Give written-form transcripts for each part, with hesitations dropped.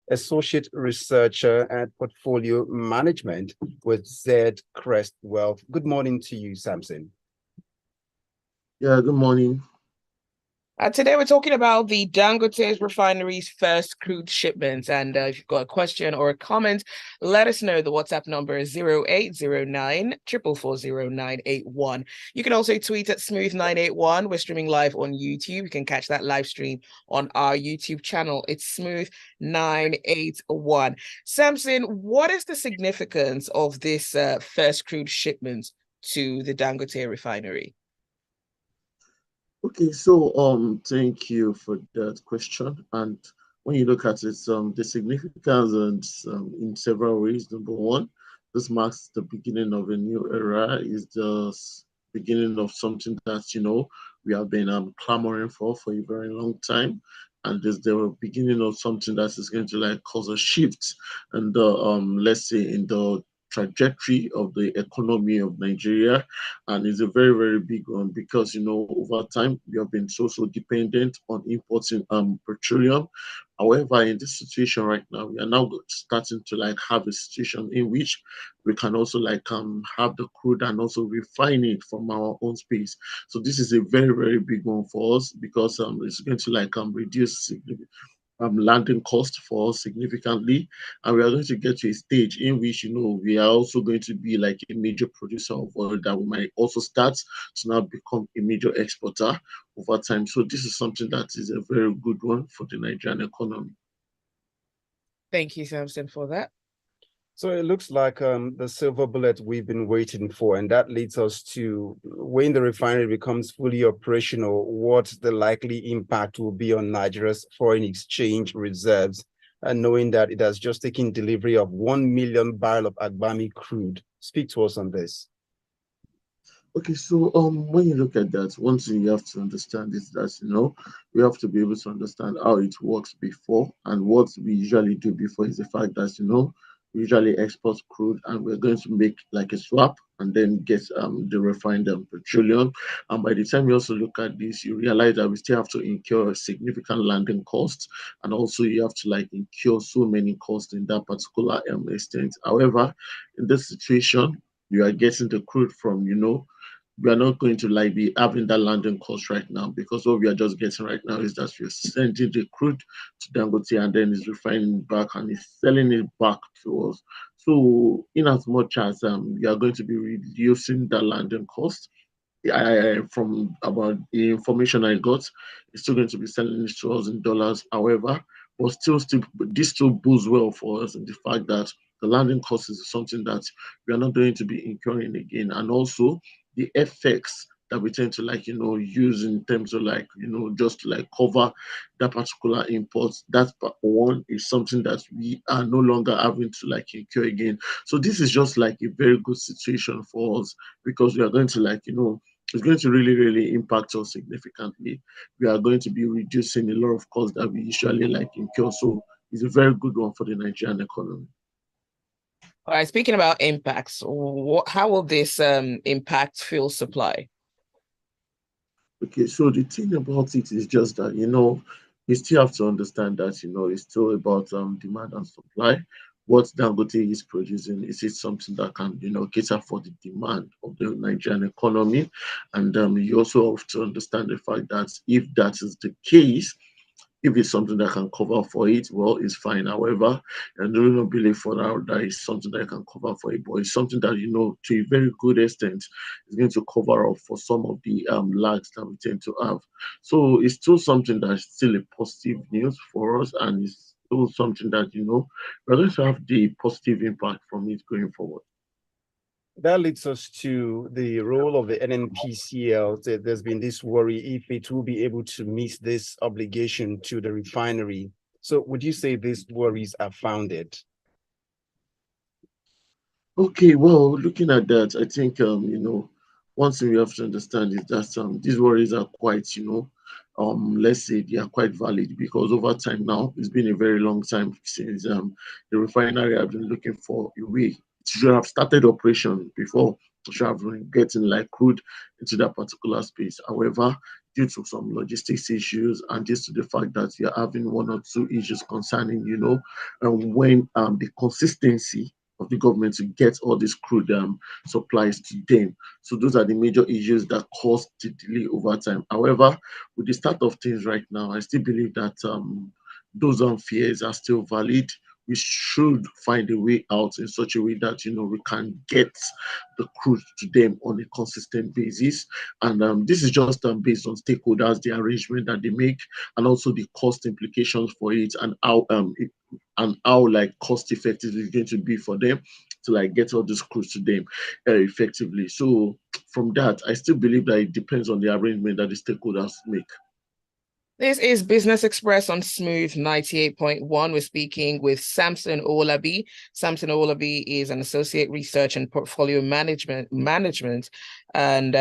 Associate Researcher at Portfolio Management with Zedcrest Wealth. Good morning to you, Samson. Yeah, good morning. Today we're talking about the Dangote Refinery's first crude shipments. And if you've got a question or a comment, let us know. The WhatsApp number is 0809 4440981. You can also tweet at Smooth981. We're streaming live on YouTube. You can catch that live stream on our YouTube channel. It's Smooth981. Samson, what is the significance of this first crude shipment to the Dangote Refinery? Okay, so thank you for that question. And when you look at it, the significance in several ways. Number one, this marks the beginning of a new era. Is the beginning of something that we have been clamoring for a very long time, and is the beginning of something that is going to like cause a shift, and let's say in the trajectory of the economy of Nigeria. And it's a very, very big one because over time we have been so dependent on importing petroleum. However, in this situation right now, we are now starting to like have a situation in which we can also like have the crude and also refine it from our own space. So this is a very, very big one for us because it's going to like reduce landing cost for us significantly, and we are going to get to a stage in which we are also going to be like a major producer of oil that we might also start to now become a major exporter over time. So this is something that is a very good one for the Nigerian economy. Thank you, Samson, for that. So it looks like the silver bullet we've been waiting for, and that leads us to when the refinery becomes fully operational, what the likely impact will be on Nigeria's foreign exchange reserves, and knowing that it has just taken delivery of 1 million barrel of Agbami crude. Speak to us on this. Okay, so when you look at that, one thing you have to understand is that we have to be able to understand how it works before, and what we usually do before is the fact that we usually export crude and we're going to make like a swap and then get the refined petroleum. And by the time you also look at this, you realize that we still have to incur significant landing costs, and also you have to like incur so many costs in that particular extent. However, in this situation, you are getting the crude from we are not going to like be having that landing cost right now, because what we are just getting right now is that we're sending the crude to Dangote and then is refining it back and is selling it back to us. So in as much as we are going to be reducing the landing cost, from about the information I got, it's still going to be selling it to us in dollars. However, but still this still bodes well for us in the fact that the landing cost is something that we are not going to be incurring again, and also the effects that we tend to like use in terms of like just to like cover that particular import. That one is something that we are no longer having to like incur again. So this is just like a very good situation for us, because we are going to like it's going to really, really impact us significantly. We are going to be reducing a lot of costs that we usually like incur. So it's a very good one for the Nigerian economy. All right, speaking about impacts, how will this impact fuel supply? Okay, so the thing about it is just that we still have to understand that it's still about demand and supply. What Dangote is producing, is it something that can cater for the demand of the Nigerian economy? And you also have to understand the fact that if that is the case, if it's something that can cover for it, well, it's fine. However, I do not believe for now that is something that can cover for it, but it's something that, to a very good extent, is going to cover up for some of the lags that we tend to have. So it's still something that's still a positive news for us, and it's still something that, we're going to have the positive impact from it going forward. That leads us to the role of the NNPCL. There's been this worry if it will be able to meet this obligation to the refinery. So would you say these worries are founded? Okay, well, looking at that, I think one thing we have to understand is that these worries are quite, let's say they are quite valid, because over time now, it's been a very long time since the refinery have been looking for a way. It should have started operation before. It should have been getting like crude into that particular space. However, due to some logistics issues and due to the fact that you're having one or two issues concerning, when the consistency of the government to get all these crude supplies to them. So those are the major issues that caused the delay over time. However, with the start of things right now, I still believe that those fears are still valid. We should find a way out in such a way that we can get the crude to them on a consistent basis. And this is just based on stakeholders, the arrangement that they make, and also the cost implications for it, and how like cost effective it's going to be for them to like get all this crude to them effectively. So from that, I still believe that it depends on the arrangement that the stakeholders make. This is Business Express on Smooth 98.1. We're speaking with Samson Owolabi. Samson Owolabi is an associate research and portfolio management, and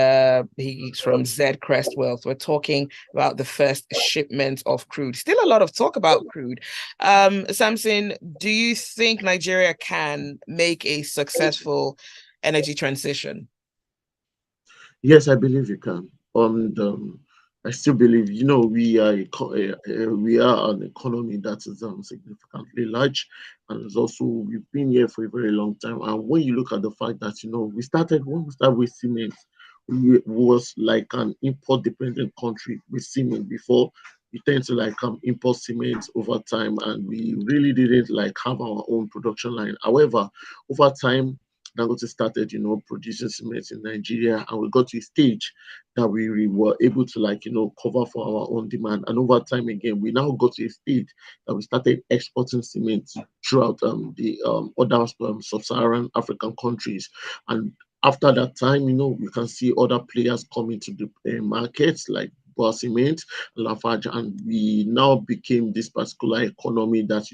he's from Zedcrest Wealth. We're talking about the first shipment of crude. Still a lot of talk about crude. Samson, do you think Nigeria can make a successful energy transition? Yes, I believe you can. I still believe, we are an economy that is significantly large, and it's also we've been here for a very long time. And when you look at the fact that when we started with cement, we was like an import dependent country with cement before. We tend to like import cement over time, and we really didn't like have our own production line. However, over time, Dangote started, producing cement in Nigeria, and we got to a stage that we were able to cover for our own demand. And over time again, we now got to a stage that we started exporting cement throughout the other sub-Saharan African countries. And after that time, you can see other players coming to the markets like Cement, Lafarge, and we now became this particular economy that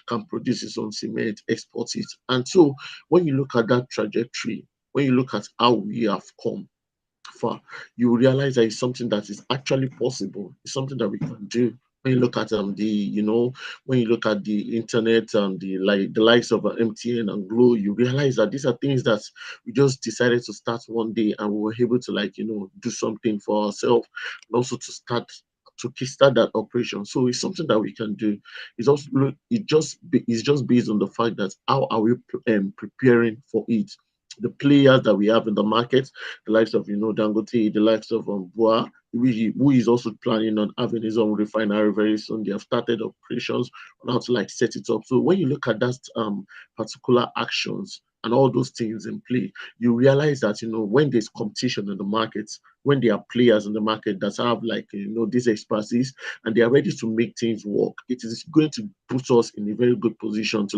can produce its own cement, export it. And so when you look at that trajectory, when you look at how we have come far, you realize that it's something that is actually possible. It's something that we can do. When you look at when you look at the internet and the likes of MTN and Glo, you realize that these are things that we just decided to start one day, and we were able to do something for ourselves, and also to kickstart that operation. So it's something that we can do. It's just based on the fact that how are we preparing for it. The players that we have in the market, the likes of Dangote, the likes of Bua, who is also planning on having his own refinery very soon. They have started operations on how to set it up. So when you look at that particular actions and all those things in play, you realize that when there's competition in the markets, when there are players in the market that have these expertise and they are ready to make things work, it is going to put us in a very good position to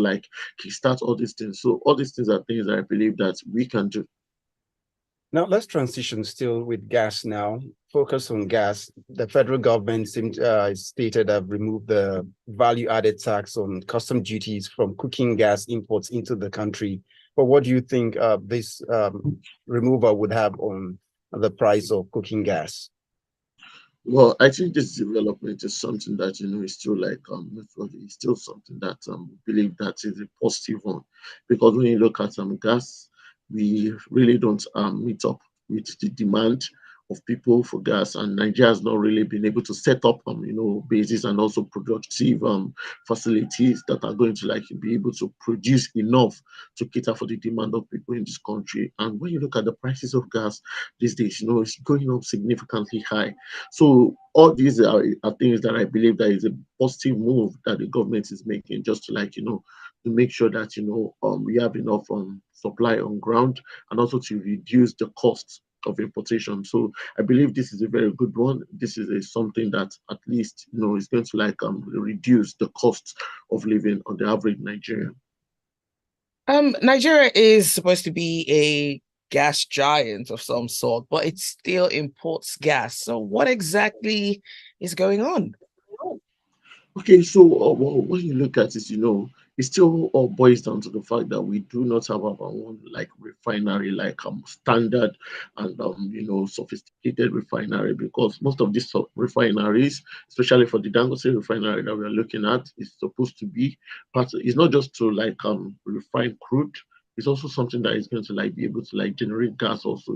kickstart all these things. So all these things are things that I believe that we can do. Now let's transition still with gas now. Focus on gas. The federal government stated have removed the value-added tax on custom duties from cooking gas imports into the country. But what do you think this removal would have on the price of cooking gas? Well, I think this development is something that is still it's still something that we believe that is a positive one, because when you look at gas, we really don't meet up with the demand of people for gas, and Nigeria has not really been able to set up bases and also productive facilities that are going to be able to produce enough to cater for the demand of people in this country. And when you look at the prices of gas these days, it's going up significantly high. So all these are things that I believe that is a positive move that the government is making, just to make sure that we have enough supply on ground, and also to reduce the costs of importation. So I believe this is a very good one. This is something that at least is going to reduce the cost of living on the average Nigerian. Nigeria is supposed to be a gas giant of some sort, but it still imports gas. So what exactly is going on? Okay, so when you look at it, it still all boils down to the fact that we do not have our own refinery, standard and sophisticated refinery, because most of these refineries, especially for the Dangote refinery that we are looking at, is supposed to be it's not just to refine crude, It's also something that is going to like be able to like generate gas also,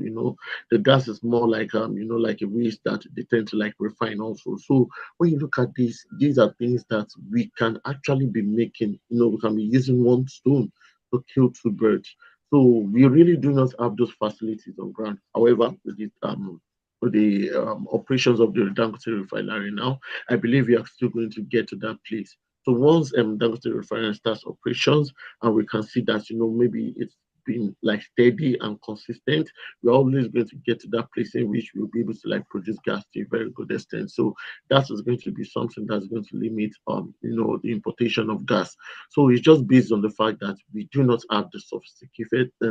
The gas is more like like a waste that they tend to like refine also. So when you look at these are things that we can actually be making, we can be using one stone to kill two birds. So we really do not have those facilities on ground. However, with the operations of the Dangote refinery now, I believe we are still going to get to that place. So once Dangote refinery starts operations, and we can see that maybe it's been like steady and consistent, we're always going to get to that place in which we'll be able to like produce gas to a very good extent. So that is going to be something that's going to limit the importation of gas. So it's just based on the fact that we do not have the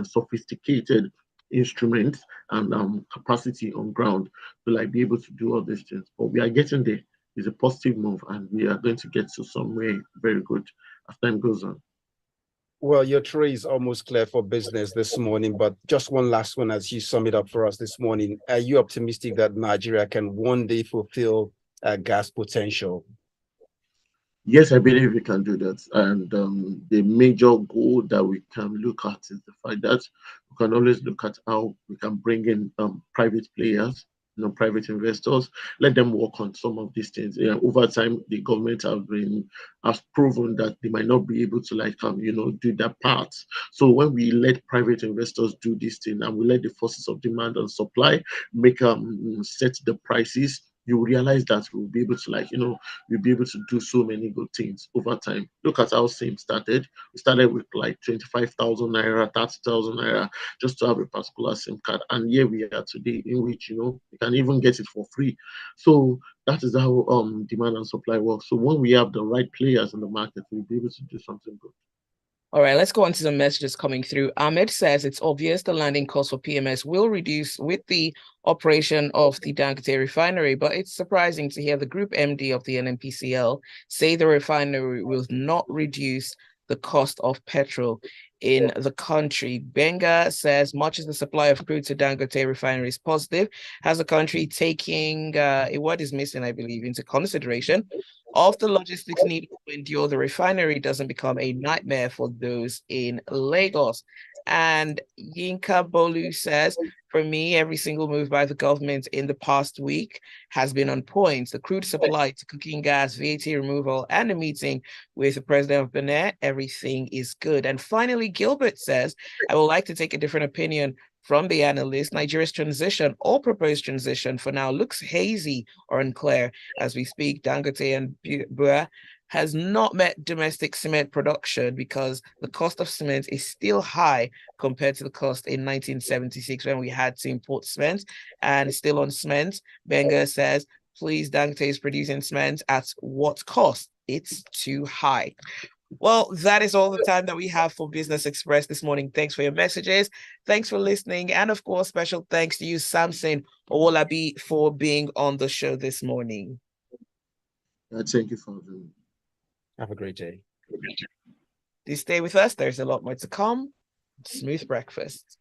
sophisticated instruments and capacity on ground to like be able to do all these things. But we are getting there. It's a positive move, and we are going to get to somewhere very good as time goes on. Well, your tray is almost clear for business this morning, but just one last one as you sum it up for us this morning. Are you optimistic that Nigeria can one day fulfill gas potential? Yes, I believe we can do that. And the major goal that we can look at is the fact that we can always look at how we can bring in private players, private investors, let them work on some of these things. Over time, the government has proven that they might not be able to do that part. So when we let private investors do this thing and we let the forces of demand and supply make set the prices, you realize that we'll be able to we'll be able to do so many good things over time. Look at how SIM started. We started with like 25,000 naira, 30,000 naira just to have a particular SIM card. And here we are today, in which, you can even get it for free. So that is how demand and supply works. So when we have the right players in the market, we'll be able to do something good. All right, let's go on to the messages coming through. Ahmed says it's obvious the landing cost for PMS will reduce with the operation of the Dangote refinery, but it's surprising to hear the group MD of the NNPCL say the refinery will not reduce the cost of petrol in the country. Benga says much as the supply of crude to Dangote refinery is positive, has the country taking a word is missing, I believe, into consideration of the logistics needed to endure the refinery doesn't become a nightmare for those in Lagos. And Yinka Bolu says, for me, every single move by the government in the past week has been on point. The crude supply to cooking gas, VAT removal, and a meeting with the president of Benin, everything is good. And finally, Gilbert says, I would like to take a different opinion from the analyst. Nigeria's transition or proposed transition for now looks hazy or unclear as we speak. Dangote and Bua has not met domestic cement production because the cost of cement is still high compared to the cost in 1976 when we had to import cement. And still on cement, Benga says, please, Dangote is producing cement at what cost? It's too high. Well, that is all the time that we have for Business Express this morning. Thanks for your messages. Thanks for listening. And of course, special thanks to you, Samson Owolabi, for being on the show this morning. Thank you for having me. Have a great day. Do stay with us. There's a lot more to come. Smooth breakfast.